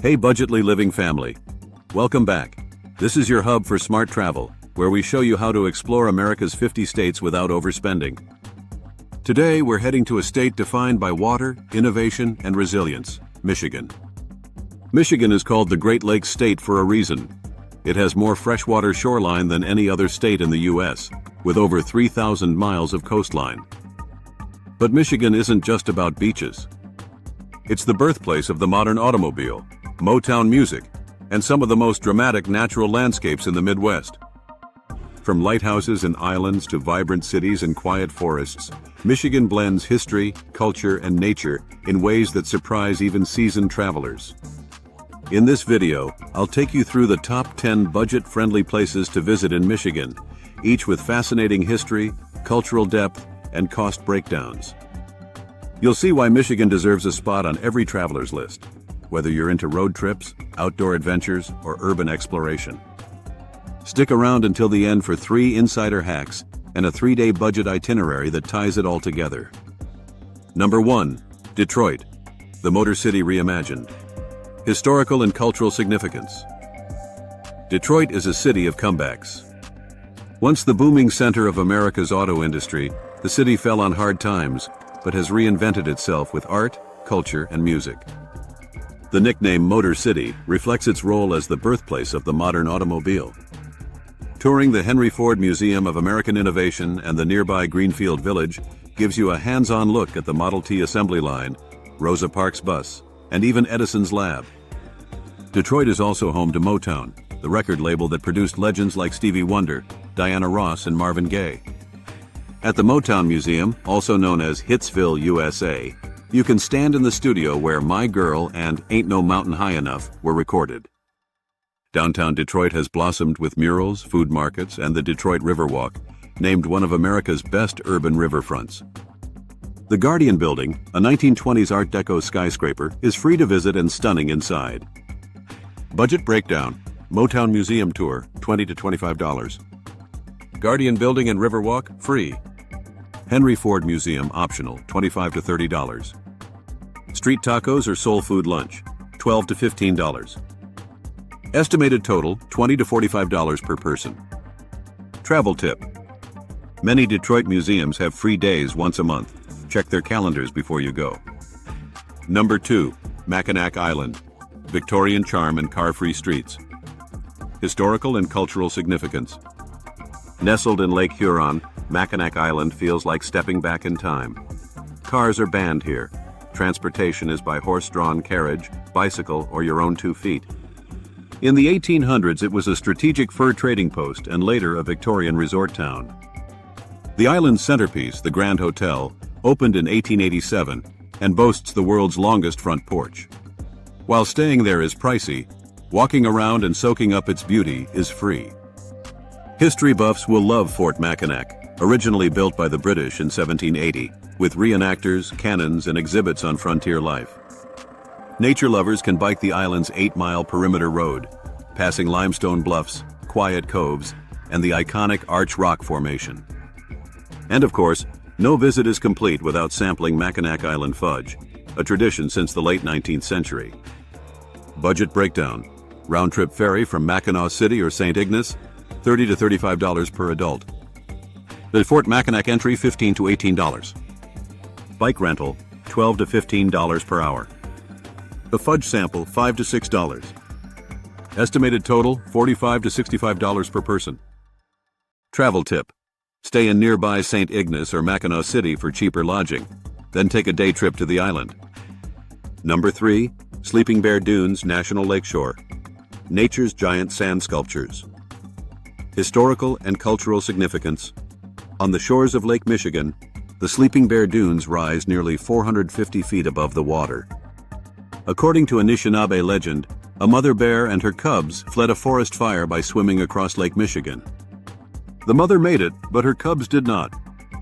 Hey budgetly living family, welcome back. This is your hub for smart travel, where we show you how to explore America's 50 states without overspending. Today we're heading to a state defined by water, innovation, and resilience, Michigan. Michigan is called the Great Lakes State for a reason. It has more freshwater shoreline than any other state in the U.S., with over 3,000 miles of coastline. But Michigan isn't just about beaches. It's the birthplace of the modern automobile, Motown music, and some of the most dramatic natural landscapes in the Midwest. From lighthouses and islands to vibrant cities and quiet forests, Michigan blends history, culture, and nature in ways that surprise even seasoned travelers. In this video, I'll take you through the top 10 budget-friendly places to visit in Michigan, each with fascinating history, cultural depth, and cost breakdowns. You'll see why Michigan deserves a spot on every traveler's list, whether you're into road trips, outdoor adventures, or urban exploration. Stick around until the end for 3 insider hacks and a 3-day budget itinerary that ties it all together. Number 1. Detroit, the Motor City reimagined. Historical and cultural significance. Detroit is a city of comebacks. Once the booming center of America's auto industry, the city fell on hard times, but has reinvented itself with art, culture, and music. The nickname Motor City reflects its role as the birthplace of the modern automobile. Touring the Henry Ford Museum of American Innovation and the nearby Greenfield Village gives you a hands-on look at the Model T assembly line, Rosa Parks bus, and even Edison's lab. Detroit is also home to Motown, the record label that produced legends like Stevie Wonder, Diana Ross, and Marvin Gaye. At the Motown Museum, also known as Hitsville, USA, you can stand in the studio where My Girl and Ain't No Mountain High Enough were recorded. Downtown Detroit has blossomed with murals, food markets, and the Detroit Riverwalk, named one of America's best urban riverfronts. The Guardian Building, a 1920s Art Deco skyscraper, is free to visit and stunning inside. Budget breakdown: Motown Museum tour, $20 to $25. Guardian Building and Riverwalk, free. Henry Ford Museum, optional, $25 to $30. Street tacos or soul food lunch, $12 to $15. Estimated total, $20 to $45 per person. Travel tip: many Detroit museums have free days once a month. Check their calendars before you go. Number 2. Mackinac Island, Victorian charm and car-free streets. Historical and cultural significance. Nestled in Lake Huron, Mackinac Island feels like stepping back in time. Cars are banned here. Transportation is by horse-drawn carriage, bicycle, or your own 2 feet. In the 1800s, it was a strategic fur trading post and later a Victorian resort town. The island's centerpiece, the Grand Hotel, opened in 1887 and boasts the world's longest front porch. While staying there is pricey, walking around and soaking up its beauty is free. History buffs will love Fort Mackinac, originally built by the British in 1780, with reenactors, cannons, and exhibits on frontier life. Nature lovers can bike the island's 8-mile perimeter road, passing limestone bluffs, quiet coves, and the iconic Arch Rock Formation. And of course, no visit is complete without sampling Mackinac Island fudge, a tradition since the late 19th century. Budget breakdown: round-trip ferry from Mackinac City or St. Ignace, $30 to $35 per adult. The Fort Mackinac entry, $15 to $18. Bike rental, $12 to $15 per hour. The fudge sample, $5 to $6. Estimated total, $45 to $65 per person. Travel tip: stay in nearby St. Ignace or Mackinac City for cheaper lodging, then take a day trip to the island. Number 3. Sleeping Bear Dunes National Lakeshore, nature's giant sand sculptures. Historical and cultural significance. On the shores of Lake Michigan, the Sleeping Bear Dunes rise nearly 450 feet above the water. According to Anishinaabe legend, a mother bear and her cubs fled a forest fire by swimming across Lake Michigan. The mother made it, but her cubs did not.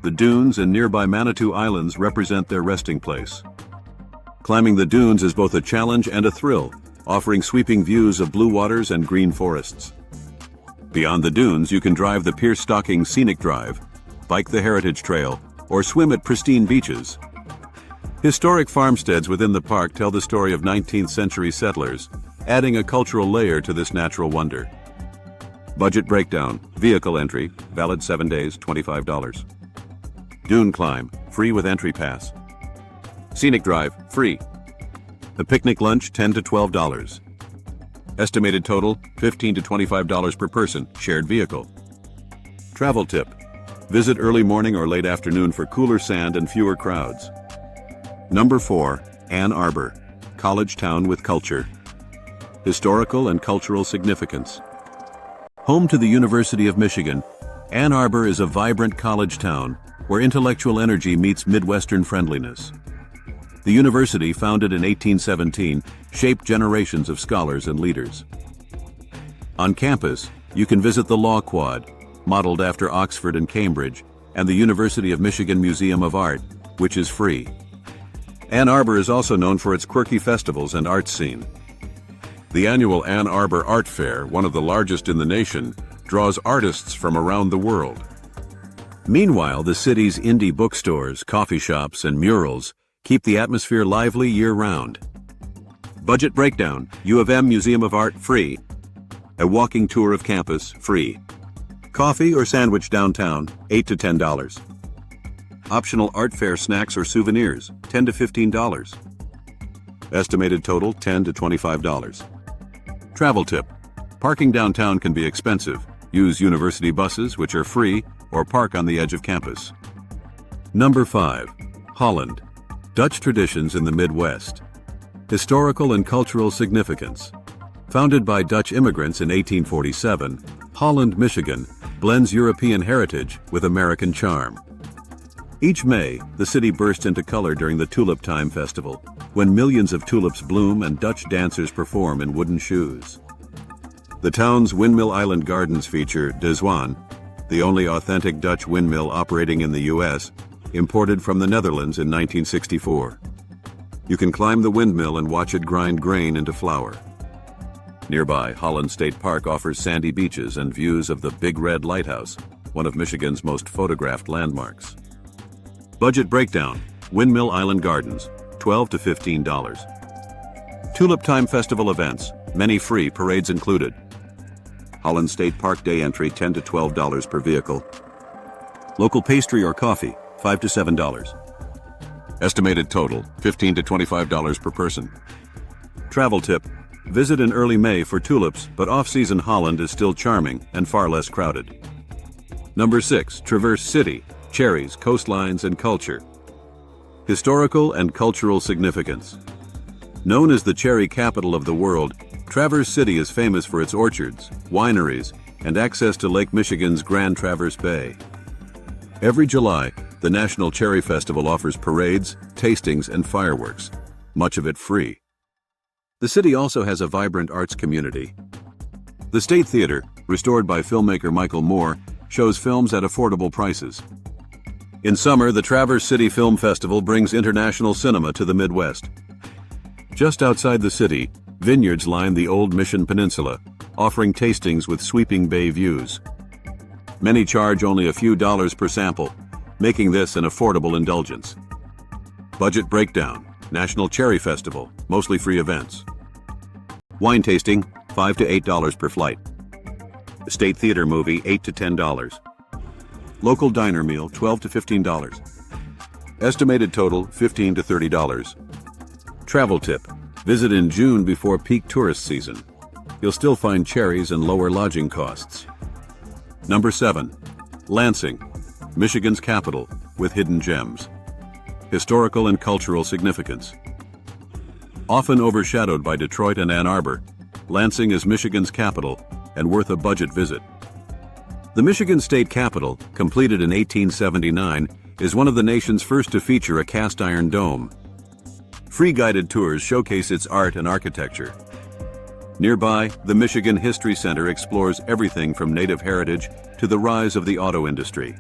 The dunes and nearby Manitou Islands represent their resting place. Climbing the dunes is both a challenge and a thrill, offering sweeping views of blue waters and green forests. Beyond the dunes, you can drive the Pierce-Stocking Scenic Drive, bike the Heritage Trail, or swim at pristine beaches. Historic farmsteads within the park tell the story of 19th century settlers, adding a cultural layer to this natural wonder. Budget breakdown, vehicle entry, valid 7 days, $25. Dune climb, free with entry pass. Scenic drive, free. A picnic lunch, $10 to $12. Estimated total, $15 to $25 per person, shared vehicle. Travel tip, visit early morning or late afternoon for cooler sand and fewer crowds. Number 4, Ann Arbor, college town with culture. Historical and cultural significance. Home to the University of Michigan, Ann Arbor is a vibrant college town where intellectual energy meets Midwestern friendliness. The university, founded in 1817, shaped generations of scholars and leaders. On campus, you can visit the Law Quad, modeled after Oxford and Cambridge, and the University of Michigan Museum of Art, which is free. Ann Arbor is also known for its quirky festivals and arts scene. The annual Ann Arbor Art Fair, one of the largest in the nation, draws artists from around the world. Meanwhile, the city's indie bookstores, coffee shops, and murals keep the atmosphere lively year-round. Budget breakdown, U of M Museum of Art, free. A walking tour of campus, free. Coffee or sandwich downtown, $8 to $10. Optional art fair snacks or souvenirs, $10 to $15. Estimated total, $10 to $25. Travel tip, parking downtown can be expensive. Use university buses, which are free, or park on the edge of campus. Number 5, Holland. Dutch traditions in the Midwest. Historical and cultural significance. Founded by Dutch immigrants in 1847, Holland, Michigan, blends European heritage with American charm. Each May, the city bursts into color during the Tulip Time Festival, when millions of tulips bloom and Dutch dancers perform in wooden shoes. The town's Windmill Island Gardens feature De Zwaan, the only authentic Dutch windmill operating in the U.S., imported from the Netherlands in 1964. You can climb the windmill and watch it grind grain into flour. Nearby, Holland State Park offers sandy beaches and views of the Big Red Lighthouse, one of Michigan's most photographed landmarks. Budget breakdown, Windmill Island Gardens, $12 to $15. Tulip Time Festival events, many free, parades included. Holland State Park day entry, $10 to $12 per vehicle. Local pastry or coffee, $5 to $7. Estimated total, $15 to $25 per person. Travel tip, visit in early May for tulips, but off-season Holland is still charming and far less crowded. Number 6, Traverse City, Cherries, coastlines, and culture. Historical and cultural significance. Known as the cherry capital of the world, Traverse City is famous for its orchards, wineries, and access to Lake Michigan's Grand Traverse Bay. Every July, the National Cherry Festival offers parades, tastings, and fireworks, much of it free. The city also has a vibrant arts community. The State Theater, restored by filmmaker Michael Moore, shows films at affordable prices. In summer, the Traverse City Film Festival brings international cinema to the Midwest. Just outside the city, vineyards line the Old Mission Peninsula, offering tastings with sweeping bay views. Many charge only a few dollars per sample, making this an affordable indulgence. Budget breakdown, National Cherry Festival, mostly free events. Wine tasting, $5 to $8 per flight. The State Theater movie, $8 to $10. Local diner meal, $12 to $15. Estimated total, $15 to $30. Travel tip, visit in June before peak tourist season. You'll still find cherries and lower lodging costs. Number 7, Lansing, Michigan's capital with hidden gems. Historical and cultural significance. Often overshadowed by Detroit and Ann Arbor, Lansing is Michigan's capital and worth a budget visit. The Michigan State Capitol, completed in 1879, is one of the nation's first to feature a cast-iron dome. Free guided tours showcase its art and architecture. Nearby, the Michigan History Center explores everything from native heritage to the rise of the auto industry.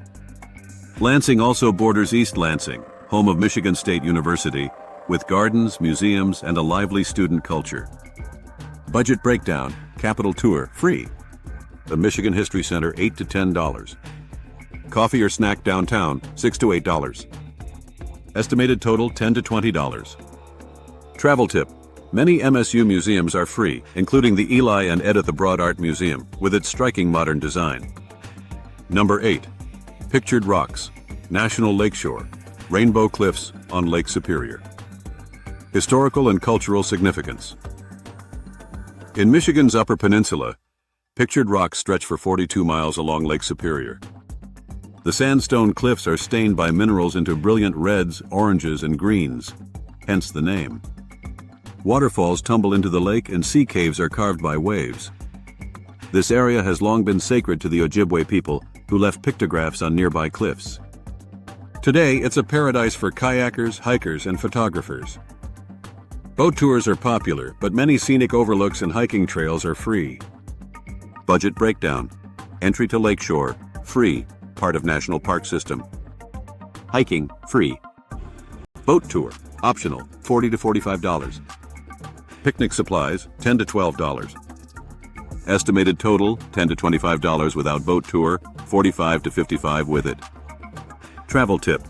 Lansing also borders East Lansing, home of Michigan State University, with gardens, museums, and a lively student culture. Budget breakdown, Capitol tour, free. The Michigan History Center, $8 to $10. Coffee or snack downtown, $6 to $8. Estimated total $10 to $20. Travel tip. Many MSU museums are free, including the Eli and Edith Abroad Art Museum, with its striking modern design. Number 8. Pictured Rocks, National Lakeshore, Rainbow Cliffs on Lake Superior. Historical and cultural significance. In Michigan's Upper Peninsula, pictured rocks stretch for 42 miles along Lake Superior. The sandstone cliffs are stained by minerals into brilliant reds, oranges, and greens, hence the name. Waterfalls tumble into the lake and sea caves are carved by waves. This area has long been sacred to the Ojibwe people, who left pictographs on nearby cliffs. Today, it's a paradise for kayakers, hikers, and photographers. Boat tours are popular, but many scenic overlooks and hiking trails are free. Budget breakdown. Entry to Lakeshore, free, part of National Park System. Hiking, free. Boat tour, optional, $40 to $45. Picnic supplies, $10 to $12. Estimated total, $10 to $25 without boat tour, $45 to $55 with it. Travel tip.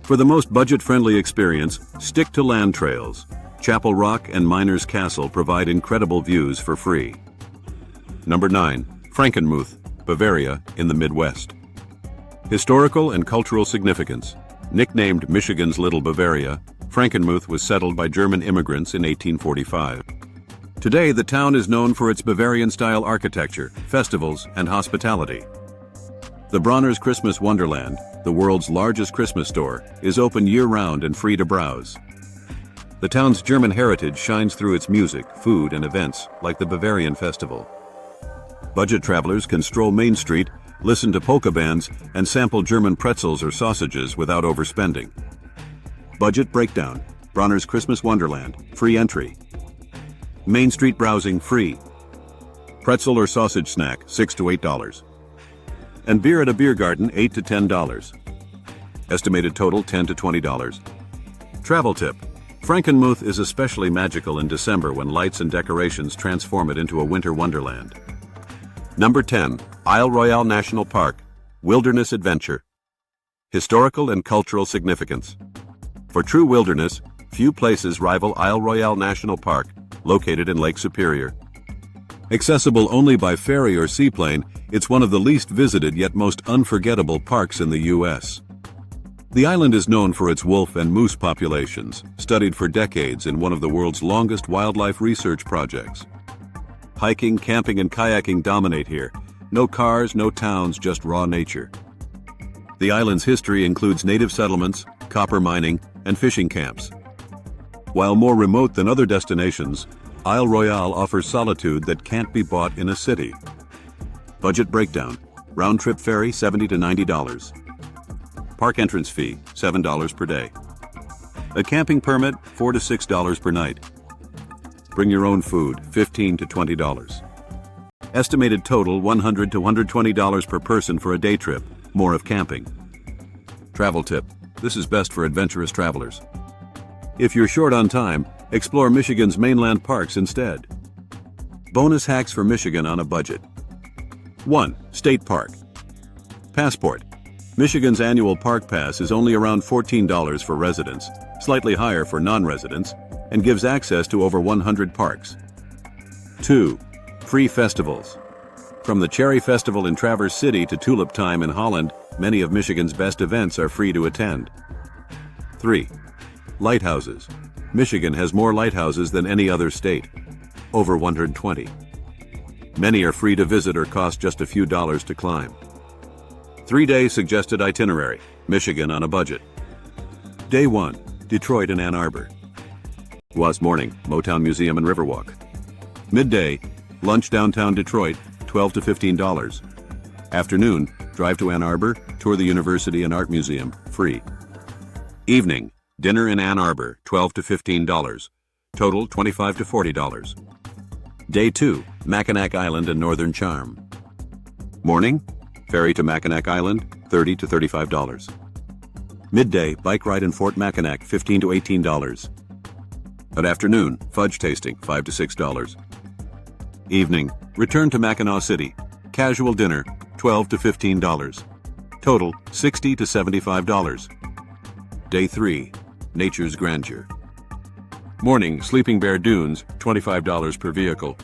For the most budget-friendly experience, stick to land trails. Chapel Rock and Miners Castle provide incredible views for free. Number 9. Frankenmuth, Bavaria, in the Midwest. Historical and cultural significance. Nicknamed Michigan's Little Bavaria, Frankenmuth was settled by German immigrants in 1845. Today, the town is known for its Bavarian-style architecture, festivals, and hospitality. The Bronner's Christmas Wonderland, the world's largest Christmas store, is open year-round and free to browse. The town's German heritage shines through its music, food, and events, like the Bavarian Festival. Budget travelers can stroll Main Street, listen to polka bands, and sample German pretzels or sausages without overspending. Budget breakdown. Bronner's Christmas Wonderland, free entry. Main Street browsing, free. Pretzel or sausage snack, $6 to $8. And beer at a beer garden, $8 to $10. Estimated total, $10 to $20. Travel tip. Frankenmuth is especially magical in December when lights and decorations transform it into a winter wonderland. Number 10. Isle Royale National Park, Wilderness Adventure. Historical and cultural significance. For true wilderness, few places rival Isle Royale National Park, located in Lake Superior. Accessible only by ferry or seaplane, it's one of the least visited yet most unforgettable parks in the U.S. The island is known for its wolf and moose populations, studied for decades in one of the world's longest wildlife research projects. Hiking, camping, and kayaking dominate here. No cars, no towns, just raw nature. The island's history includes native settlements, copper mining, and fishing camps. While more remote than other destinations, Isle Royale offers solitude that can't be bought in a city. Budget breakdown. Round-trip ferry, $70 to $90. Park entrance fee, $7 per day. A camping permit, $4 to $6 per night. Bring your own food, $15 to $20. Estimated total, $100 to $120 per person for a day trip, more of camping. Travel tip. This is best for adventurous travelers. If you're short on time, explore Michigan's mainland parks instead. Bonus hacks for Michigan on a budget. 1. State Park. Passport. Michigan's annual park pass is only around $14 for residents, slightly higher for non-residents, and gives access to over 100 parks. 2. Free festivals. From the Cherry Festival in Traverse City to Tulip Time in Holland, many of Michigan's best events are free to attend. 3. Lighthouses. Michigan has more lighthouses than any other state, over 120. Many are free to visit or cost just a few dollars to climb. 3-day suggested itinerary, Michigan on a budget. Day 1, Detroit and Ann Arbor. Was morning, Motown Museum and Riverwalk. Midday, lunch downtown Detroit, $12 to $15. Afternoon, drive to Ann Arbor, tour the University and Art Museum, free. Evening, dinner in Ann Arbor, $12 to $15. Total, $25 to $40. Day 2, Mackinac Island and Northern Charm. Morning, ferry to Mackinac Island, $30 to $35. Midday, bike ride in Fort Mackinac, $15 to $18. At afternoon, fudge tasting, $5 to $6. Evening, return to Mackinac City. Casual dinner, $12 to $15. Total, $60 to $75. Day 3, nature's grandeur. Morning, Sleeping Bear Dunes, $25 per vehicle.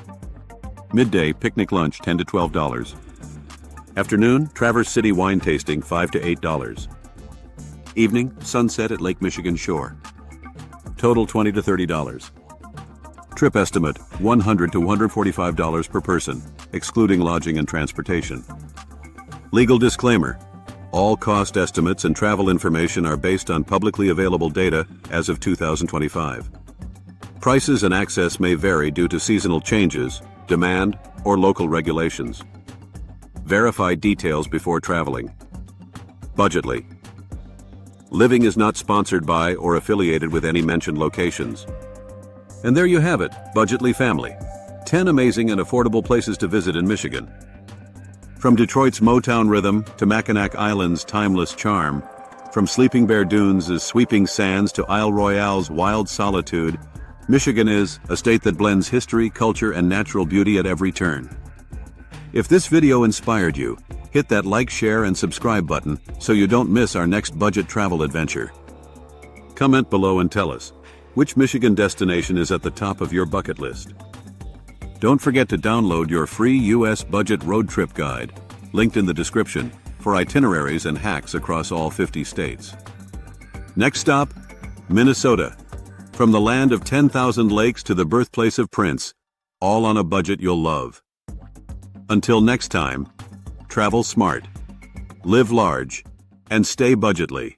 Midday, picnic lunch, $10 to $12. Afternoon, Traverse City wine tasting, $5 to $8. Evening, sunset at Lake Michigan shore. Total $20 to $30. Trip estimate, $100 to $145 per person, excluding lodging and transportation. Legal disclaimer: all cost estimates and travel information are based on publicly available data as of 2025. Prices and access may vary due to seasonal changes, demand, or local regulations. Verify details before traveling. Budgetly. Living is not sponsored by or affiliated with any mentioned locations. And there you have it, Budgetly Family. 10 amazing and affordable places to visit in Michigan. From Detroit's Motown rhythm to Mackinac Island's timeless charm, from Sleeping Bear Dunes' sweeping sands to Isle Royale's wild solitude, Michigan is a state that blends history, culture, and natural beauty at every turn. If this video inspired you, hit that like, share, and subscribe button so you don't miss our next budget travel adventure. Comment below and tell us, which Michigan destination is at the top of your bucket list? Don't forget to download your free U.S. Budget Road Trip Guide, linked in the description, for itineraries and hacks across all 50 states. Next stop, Minnesota. From the land of 10,000 lakes to the birthplace of Prince, all on a budget you'll love. Until next time, travel smart, live large, and stay budgetly.